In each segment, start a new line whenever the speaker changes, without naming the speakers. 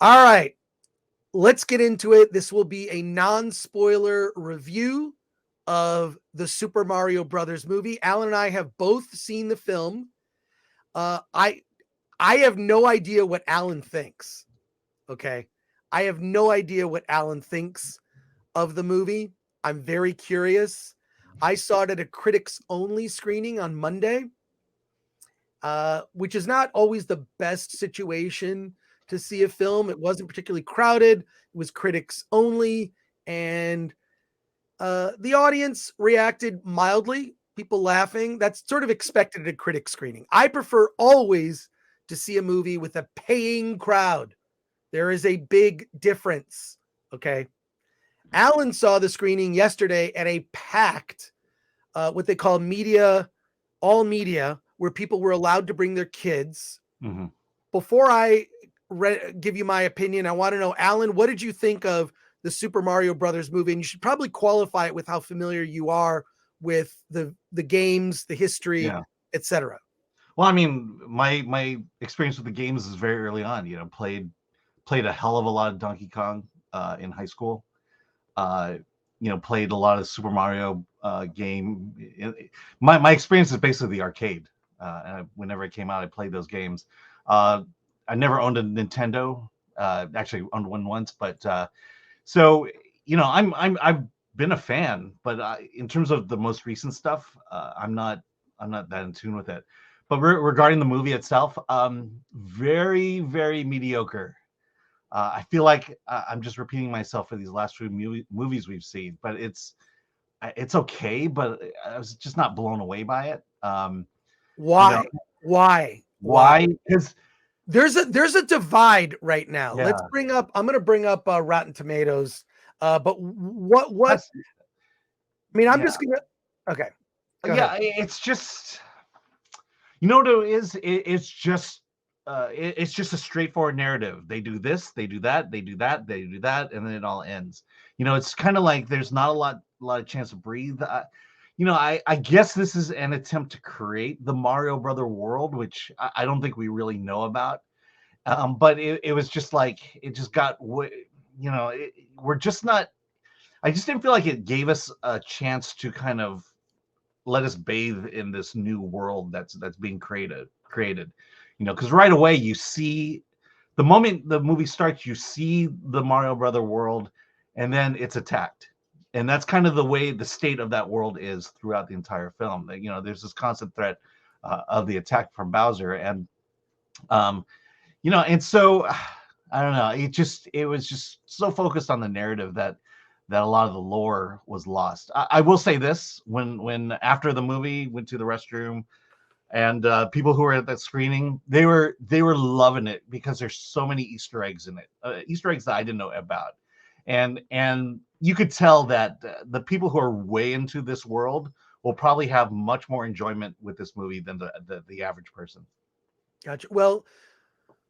All right, let's get into it. This will be a non-spoiler review of the Super Mario Brothers movie. Alan and I have both seen the film. I have no idea what Alan thinks. Okay, I have no idea what Alan thinks of the movie. I'm very curious. I saw it at a critics only screening on Monday, which is not always the best situation to see a film. It wasn't particularly crowded. It was critics only. And the audience reacted mildly, people laughing. That's sort of expected at a critic screening. I prefer always to see a movie with a paying crowd. There is a big difference. Okay. Alan saw the screening yesterday at a packed, what they call all media, where people were allowed to bring their kids.
Mm-hmm.
Before I give you my opinion, I want to know, Alan, what did you think of the Super Mario Brothers movie? And you should probably qualify it with how familiar you are with the games, the history,
Yeah.
etc.
Well, I mean, my experience with the games is very early on. Played a hell of a lot of Donkey Kong in high school. Played a lot of Super Mario game. My experience is basically the arcade. Whenever it came out, I played those games. I never owned a Nintendo. Actually, owned one once, but so I've been a fan, but in terms of the most recent stuff, I'm not that in tune with it. But regarding the movie itself, very, very mediocre. I feel like I'm just repeating myself for these last few movies we've seen, but it's okay, but I was just not blown away by it.
Why?
Why? Because
there's a divide right now.
Yeah.
I'm going to bring up Rotten Tomatoes. But what? I mean, I'm just going to. Okay. Go ahead.
It's just, what it is. It's just a straightforward narrative. They do this, they do that, they do that, they do that, and then it all ends. It's kind of like there's not a lot of chance to breathe. I guess this is an attempt to create the Mario Brother world, which I don't think we really know about. But it was just like, it just got, we're just not, I just didn't feel like it gave us a chance to kind of let us bathe in this new world that's being created. Because right away you see, the moment the movie starts, you see the Mario Brother world, and then it's attacked. And that's kind of the way the state of that world is throughout the entire film. There's this constant threat of the attack from Bowser. And, and so, I don't know, it was just so focused on the narrative that a lot of the lore was lost. I will say this, when after the movie went to the restroom, and people who were at that screening, they were loving it because there's so many Easter eggs in it, Easter eggs that I didn't know about, and you could tell that the people who are way into this world will probably have much more enjoyment with this movie than the average person.
Gotcha. Well,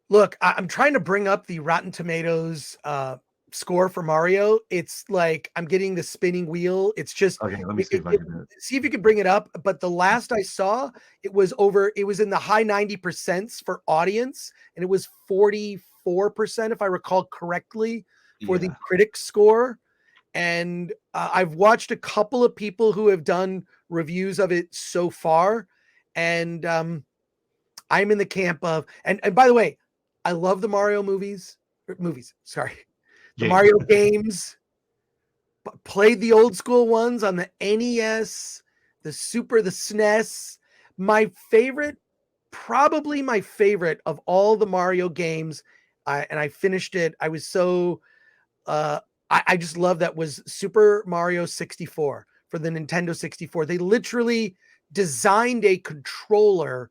look, I'm trying to bring up the Rotten Tomatoes score for Mario. It's like I'm getting the spinning wheel. It's just
okay. Let me see if I can do it.
See if you can bring it up. But the last I saw, it was in the high 90% for audience, and it was 44%, if I recall correctly, for the critic score. And I've watched a couple of people who have done reviews of it so far, and I'm in the camp of, and by the way, I love the Mario movies. Sorry. The Mario games. Played the old school ones on the NES, the SNES. Probably my favorite of all the Mario games, and I finished it. I was so, I just love that, was Super Mario 64 for the Nintendo 64. They literally designed a controller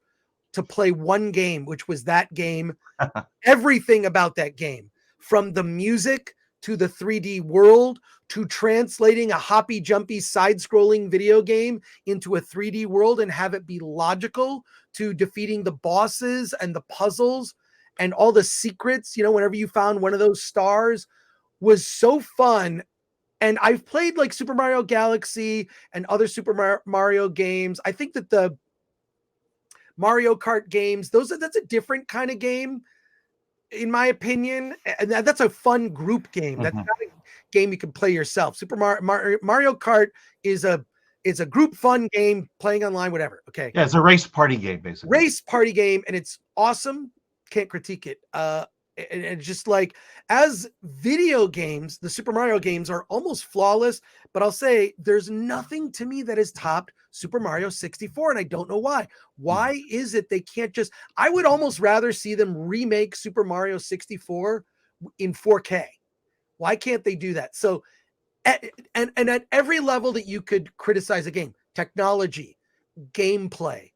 to play one game, which was that game. Everything about that game, from the music to the 3D world to translating a hoppy, jumpy, side-scrolling video game into a 3D world and have it be logical, to defeating the bosses and the puzzles and all the secrets, whenever you found one of those stars, was so fun. And I've played like Super Mario Galaxy and other Super Mario games. I think that the Mario Kart games, that's a different kind of game. in my opinion, and that's a fun group game. That's
Mhm.
not a game you can play yourself. Mario Kart is a group fun game playing online, whatever. Okay,
Yeah, it's a race party game, basically.
race party game, and it's awesome. Can't critique it. And just like as video games, the Super Mario games are almost flawless. But I'll say there's nothing to me that has topped Super Mario 64, and I don't know why. Why is it they can't just? I would almost rather see them remake Super Mario 64 in 4K. Why can't they do that? So, and at every level that you could criticize a game, technology, gameplay,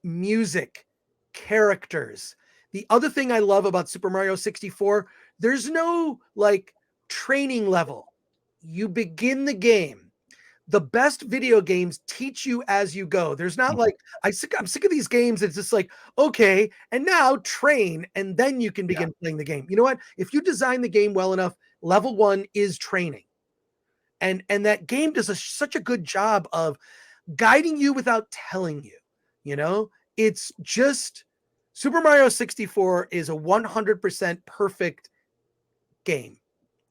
music, characters. The other thing I love about Super Mario 64, there's no like training level. You begin the game. The best video games teach you as you go. There's not like I'm sick of these games. It's just like, okay, and now train, and then you can
Yeah.
begin playing the game. You know what? If you design the game well enough, level one is training. And that game does such a good job of guiding you without telling you. You know, it's just Super Mario 64 is a 100% perfect game.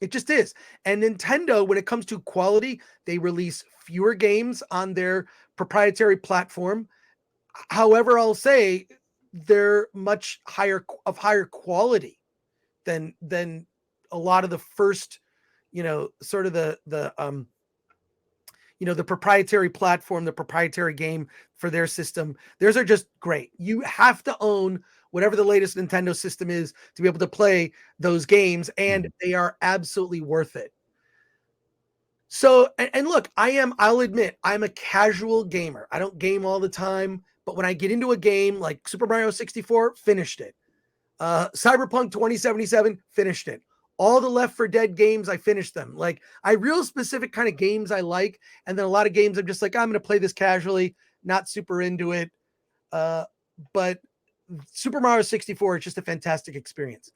It just is. And Nintendo, when it comes to quality, they release fewer games on their proprietary platform. However, I'll say they're much higher quality than a lot of the first, sort of the proprietary platform, the proprietary game for their system. Theirs are just great. You have to own whatever the latest Nintendo system is to be able to play those games, and they are absolutely worth it. So, and look, I'll admit, I'm a casual gamer. I don't game all the time, but when I get into a game like Super Mario 64, finished it. Cyberpunk 2077, finished it. All the Left 4 Dead games, I finished them. Like, I real specific kind of games I like, and then a lot of games I'm just like, I'm going to play this casually, not super into it. But Super Mario 64 is just a fantastic experience.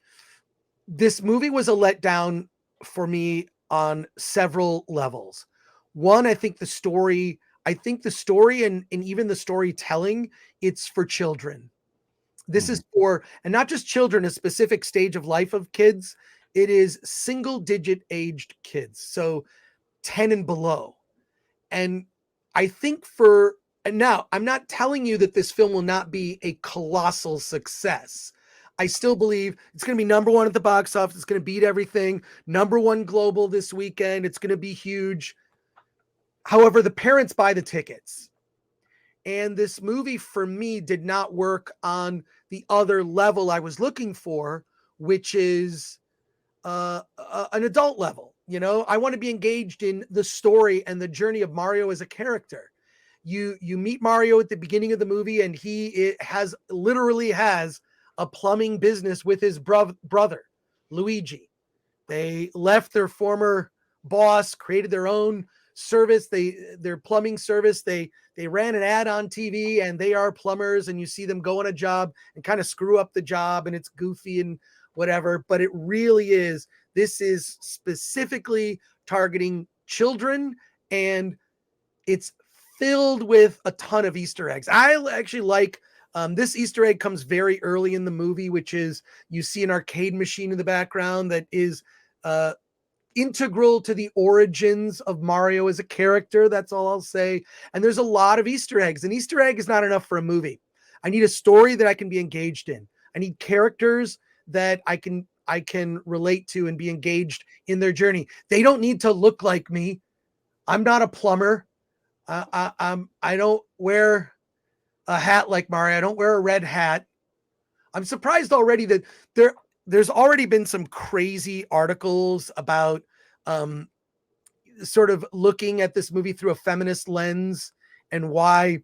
This movie was a letdown for me on several levels. One, I think the story and even the storytelling, it's for children. This is for, and not just children, a specific stage of life of kids. It is single digit aged kids. So 10 and below. And I think and now I'm not telling you that this film will not be a colossal success. I still believe it's going to be number one at the box office. It's going to beat everything. Number one global this weekend. It's going to be huge. However, the parents buy the tickets. And this movie for me did not work on the other level I was looking for, which is an adult level. You know, I want to be engaged in the story and the journey of Mario as a character. You meet Mario at the beginning of the movie, and he literally has a plumbing business with his brother, Luigi. They left their former boss, created their own service. Their plumbing service. They ran an ad on TV, and they are plumbers. And you see them go on a job and kind of screw up the job, and it's goofy and whatever. But it really is. This is specifically targeting children, and it's filled with a ton of Easter eggs. I actually like. This Easter egg comes very early in the movie, which is you see an arcade machine in the background that is integral to the origins of Mario as a character. That's all I'll say. And there's a lot of Easter eggs. An Easter egg is not enough for a movie. I need a story that I can be engaged in. I need characters that I can relate to and be engaged in their journey. They don't need to look like me. I'm not a plumber. I don't wear a hat like Mario. I don't wear a red hat. I'm surprised already that there's already been some crazy articles about sort of looking at this movie through a feminist lens and why,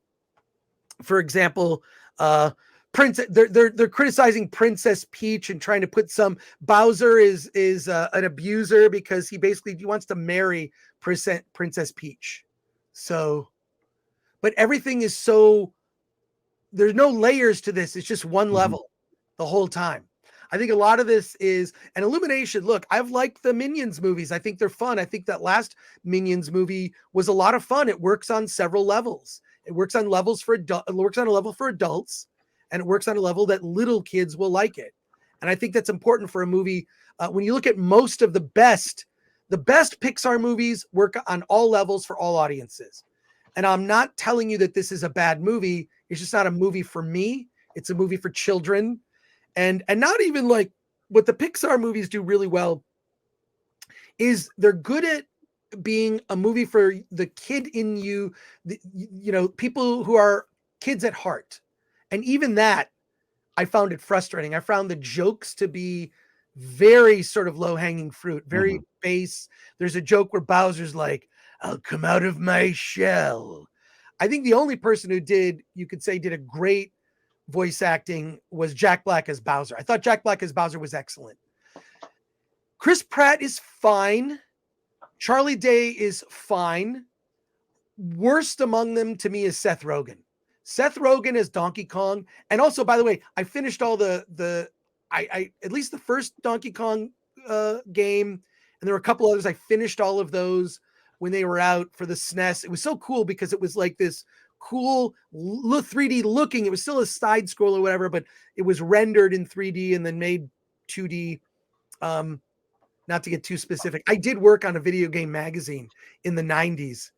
for example, they're criticizing Princess Peach and trying to put some Bowser is an abuser because he wants to marry Princess Peach. So, but everything is so there's no layers to this. It's just one level the whole time. I think a lot of this is an Illumination. Look, I've liked the Minions movies. I think they're fun. I think that last Minions movie was a lot of fun. It works on several levels. It works on levels it works on a level for adults, and it works on a level that little kids will like it. And I think that's important for a movie. When you look at most of the best Pixar movies work on all levels for all audiences. And I'm not telling you that this is a bad movie. It's just not a movie for me. It's a movie for children. And not even like what the Pixar movies do really well is they're good at being a movie for the kid in you, people who are kids at heart. And even that, I found it frustrating. I found the jokes to be very sort of low hanging fruit, very base. There's a joke where Bowser's like, I'll come out of my shell. I think the only person who did a great voice acting was Jack Black as Bowser. I thought Jack Black as Bowser was excellent. Chris Pratt is fine. Charlie Day is fine. Worst among them to me is Seth Rogen. Seth Rogen as Donkey Kong. And also, by the way, I finished all I at least the first Donkey Kong game, and there were a couple others. I finished all of those when they were out for the SNES. It was so cool because it was like this cool 3D looking. It was still a side scroll or whatever, but it was rendered in 3D and then made 2D. Not to get too specific, I did work on a video game magazine in the 90s.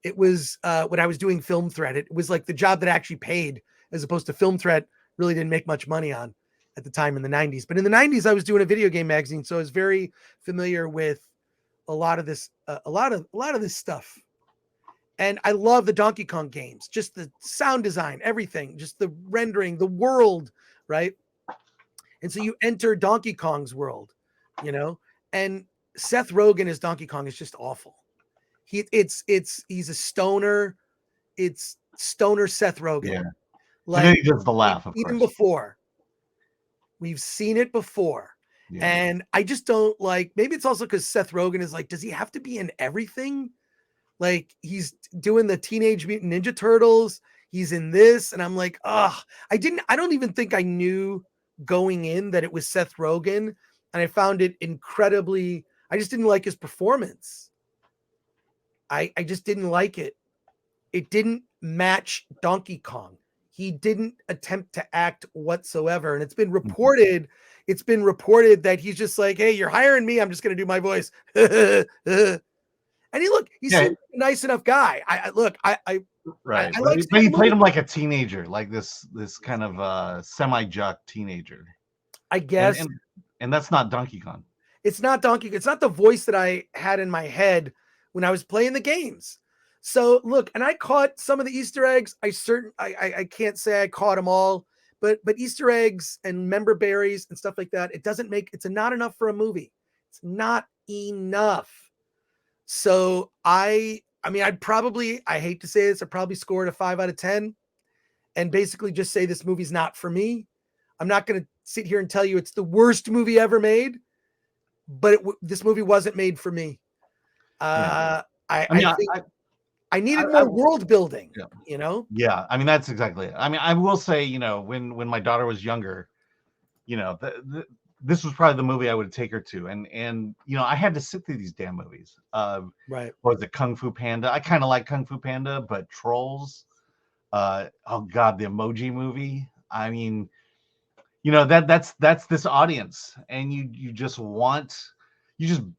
It was when I was doing Film Thread. It was like the job that actually paid, as opposed to Film Thread really didn't make much money on at the time in the 90s. But in the 90s, I was doing a video game magazine, so I was very familiar with a lot of this, a lot of this stuff. And I love the Donkey Kong games, just the sound design, everything, just the rendering, the world, right? And so you enter Donkey Kong's world, and Seth Rogen as Donkey Kong is just awful. He's a stoner. It's stoner Seth Rogen.
Yeah.
Like,
and then he does the laugh, of course.
Before. We've seen it before. Yeah. And I just don't like, maybe it's also because Seth Rogen is like, does he have to be in everything? Like, he's doing the Teenage Mutant Ninja Turtles. He's in this. And I'm like, I don't even think I knew going in that it was Seth Rogen. And I found it incredibly, I just didn't like his performance. I just didn't like it. It didn't match Donkey Kong. He didn't attempt to act whatsoever. And it's been reported that he's just like, hey, you're hiring me, I'm just going to do my voice. And he seems a nice enough guy.
Right. But he played him like a teenager, like this kind of semi-jock teenager.
I guess.
And that's not Donkey Kong.
It's not Donkey. It's not the voice that I had in my head when I was playing the games. So look, and I caught some of the Easter eggs. I can't say I caught them all, but Easter eggs and member berries and stuff like that, it's not enough for a movie. It's not enough. So I hate to say this, I probably scored a 5 out of 10 and basically just say this movie's not for me. I'm not going to sit here and tell you it's the worst movie ever made, but this movie wasn't made for me. I needed more world building,
Yeah, I mean, that's exactly it. I mean, I will say, when my daughter was younger, this was probably the movie I would take her to, and I had to sit through these damn movies.
Right?
What was it, Kung Fu Panda? I kind of like Kung Fu Panda, but Trolls. Oh God, the Emoji Movie. I mean, that's this audience, and you just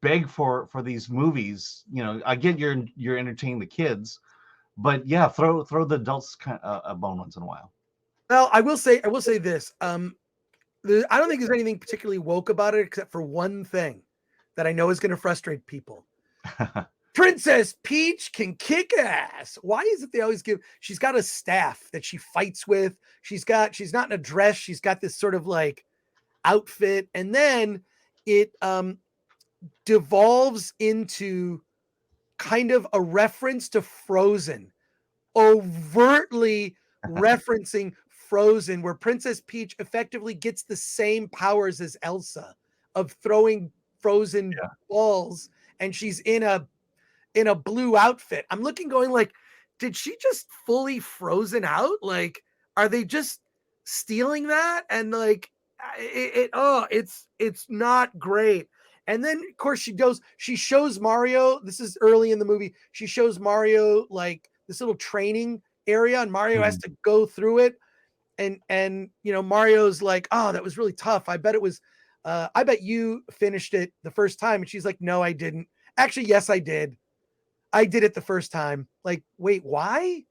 beg for these movies. I get you're entertaining the kids, but yeah, throw the adults a bone once in a while.
Well, I will say this. I don't think there's anything particularly woke about it, except for one thing that I know is going to frustrate people. Princess Peach can kick ass. Why is it they always she's got a staff that she fights with. She's not in a dress. She's got this sort of like outfit. And then it devolves into kind of a reference to Frozen, overtly referencing Frozen, where Princess Peach effectively gets the same powers as Elsa of throwing frozen balls, and she's in a blue outfit. I'm going like, did she just fully frozen out? Like, are they just stealing that? And like, it's not great. And then of course she shows Mario. This is early in the movie. She shows Mario like this little training area, and Mario has to go through it. and Mario's like, oh, that was really tough. I bet it was. I bet you finished it the first time. And she's like, no, I didn't. Actually, yes, I did. I did it the first time. Like, wait, why?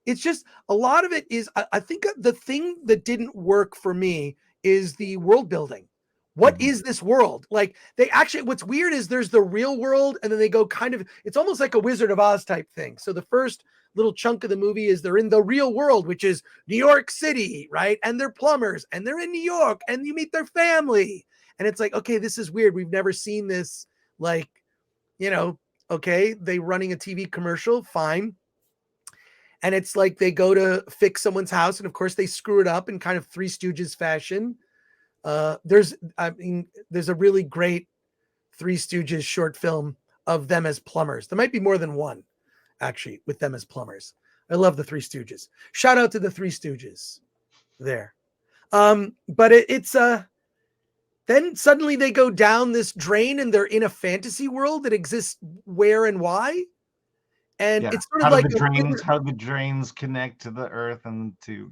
It's just a lot of it is. I think the thing that didn't work for me is the world building. What is this world? Like they actually, what's weird is there's the real world, and then they go kind of, it's almost like a Wizard of Oz type thing. So the first little chunk of the movie is they're in the real world, which is New York City, right? And they're plumbers and they're in New York and you meet their family. And it's like, okay, this is weird. We've never seen this. Like, okay, they running a TV commercial, fine. And it's like they go to fix someone's house, and of course they screw it up in kind of Three Stooges fashion. There's a really great Three Stooges short film of them as plumbers. There might be more than one, actually, with them as plumbers. I love the Three Stooges. Shout out to the Three Stooges there. But it's then suddenly they go down this drain and they're in a fantasy world that exists where and why. And it's sort of
how
like
do the drains connect to the earth and to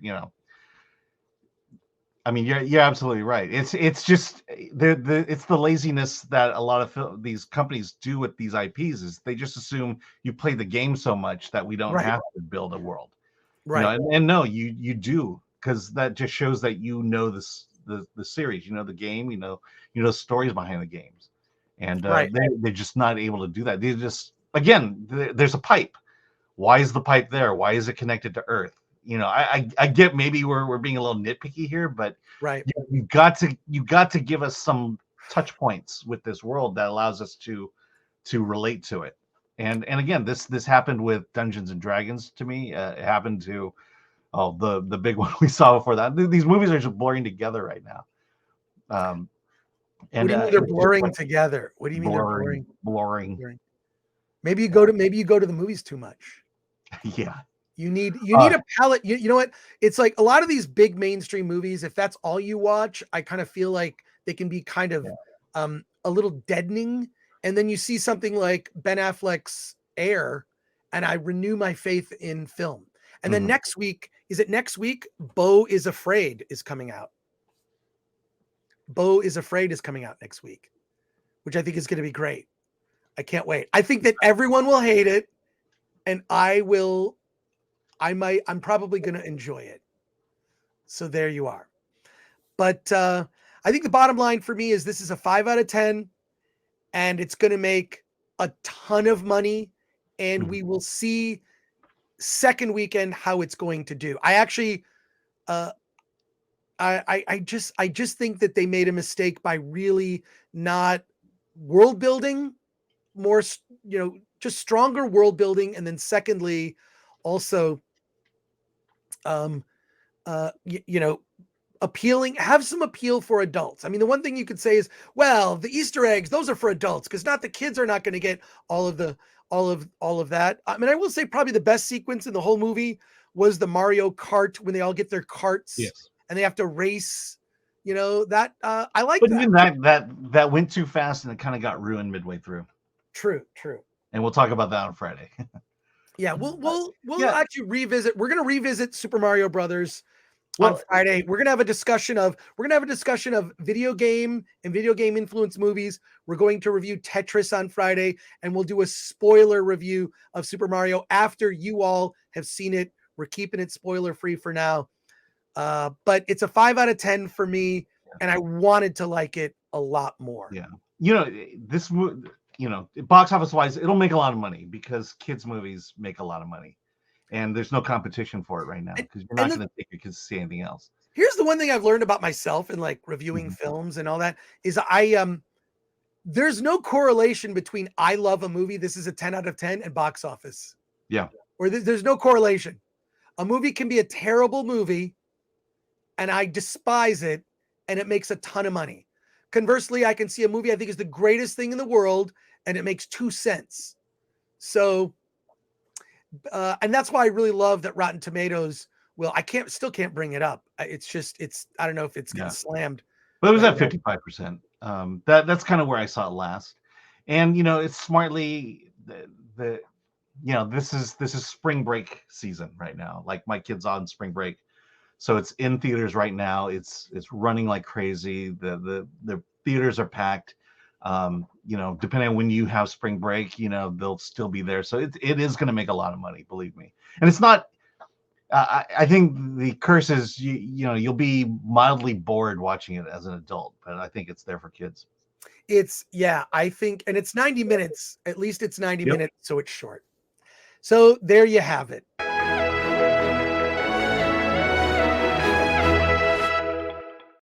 I mean, you're absolutely right. It's just it's the laziness that a lot of these companies do with these IPs is they just assume you play the game so much that we don't have to build a world,
right?
And no, you do, because that just shows that the series, the game, stories behind the games, and they're just not able to do that. They just there's a pipe. Why is the pipe there? Why is it connected to Earth? I get maybe we're being a little nitpicky here, but you got to give us some touch points with this world that allows us to relate to it. And again, this happened with Dungeons and Dragons to me. It happened to the big one we saw before that. These movies are just blurring together right now.
What do you mean they're blurring together? What do you mean they're blurring?
Blurring.
Maybe you go to the movies too much.
Yeah.
You need a palette. You know what? It's like a lot of these big mainstream movies, if that's all you watch, I kind of feel like they can be kind of a little deadening. And then you see something like Ben Affleck's Air, and I renew my faith in film. And then next week, Beau is Afraid is coming out. Beau is Afraid is coming out next week, which I think is going to be great. I can't wait. I think that everyone will hate it, and I'm probably going to enjoy it. So there you are. But I think the bottom line for me is this is a 5 out of 10, and it's going to make a ton of money, and we will see second weekend how it's going to do. I actually, I just think that they made a mistake by really not world building more, just stronger world building. And then secondly, also, have some appeal for adults. I mean, the one thing you could say is, well, the Easter eggs, those are for adults, because not the kids are not going to get all of that. I mean, I will say probably the best sequence in the whole movie was the Mario Kart when they all get their carts and they have to race. That I like.
But even that went too fast and it kind of got ruined midway through.
True.
And we'll talk about that on Friday.
Yeah, we'll actually revisit. We're going to revisit Super Mario Brothers on Friday. We're going to have a discussion of video game and video game influenced movies. We're going to review Tetris on Friday, and we'll do a spoiler review of Super Mario after you all have seen it. We're keeping it spoiler free for now. But it's a 5 out of 10 for me, and I wanted to like it a lot more.
Yeah. This movie, box office wise, it'll make a lot of money because kids' movies make a lot of money. And there's no competition for it right now because you're not going to take your kids to see anything else.
Here's the one thing I've learned about myself in like reviewing films and all that is there's no correlation between I love a movie, this is a 10 out of 10, and box office.
Yeah.
Or there's no correlation. A movie can be a terrible movie and I despise it and it makes a ton of money. Conversely, I can see a movie I think is the greatest thing in the world and it makes 2 cents. So, and that's why I really love that Rotten Tomatoes still can't bring it up. I don't know if it's getting slammed.
But it was at 55%. That's kind of where I saw it last. And, it's smartly this is spring break season right now. Like my kid's on spring break. So it's in theaters right now. It's running like crazy. The theaters are packed. You know, depending on when you have spring break, you know, they'll still be there. So it is going to make a lot of money, believe me. And it's not. I think the curse is you know you'll be mildly bored watching it as an adult, but I think it's there for kids.
Yeah, I think, and it's 90 minutes. At least it's 90
Yep.
minutes, so it's short. So there you have it.